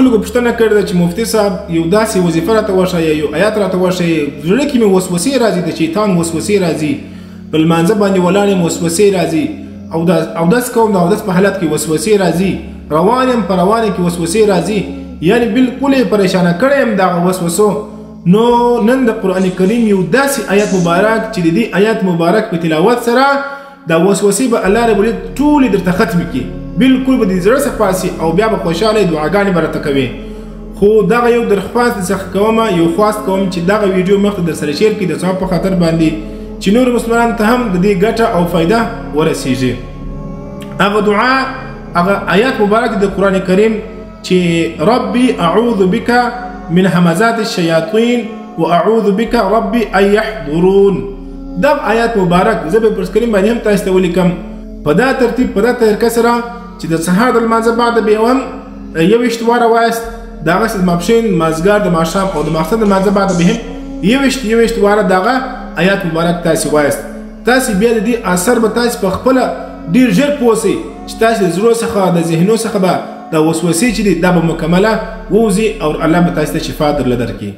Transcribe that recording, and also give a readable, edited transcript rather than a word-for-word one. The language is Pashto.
خلکو پوښتنه کړې ده چې مفتي صاحب یو داسې وظیفه راته وښایه، یو آیات راته وښایه، زړه کې مې وسوسې راځي، د شیطان وسوسې راځي، په لمانځه باندې ولاړ یم وسوسې راځي، اودس کوم د اودس په حالت کې وسوسې راځي، روان یم په روانه کې وسوسې راځي، یعنی بالکل یې پریشانه کړی یم دغه وسوسو. نو نن د قرآن کریم یو داسې آیات مبارک چې د دې آیات مبارک په تلاوت سره دا وسوسې به الله رب العزت ټولې درته ختمې کړي، بالکل به دې زړه صفاسي او بیا به خوشحاله دعاګانې به راته کوې. خو دغه یو درخواست څخه کوم، یو خواست کوم چې دغه ویډیو مخته درسره شیر کړي د ثواب په خاطر باندې چې نور مسلمانانو ته هم د دې ګټه او فایده ورسیږي. هغه دعا هغه آیات مبارک د قرآن کریم چې ربي اعوذ بك من همزات الشياطين واعوذ بك ربي ان يحضرون. دا آیات مبارک زه به پر سکرین باندې هم تاسو ته ولیکم په دا ترتیب په دا طریقه سره چې د سهار د لمانځه بعد به هم 21 واره وایست، دغسې د ماپښین مازدیګر د ماښام او د ماخستن د لمانځه بعد به هم 21 واره دغه آیات مبارک تاسې وایست. تاسې بیا د دې اثر به تاسې په خپله ډېر ژر پوه سئ چې تاسې د زړو څخه د ذهنو څخه به دا وسوسې چې دي دا به مکمله ووځي او الله به تاسې ته شفا درله درکړي.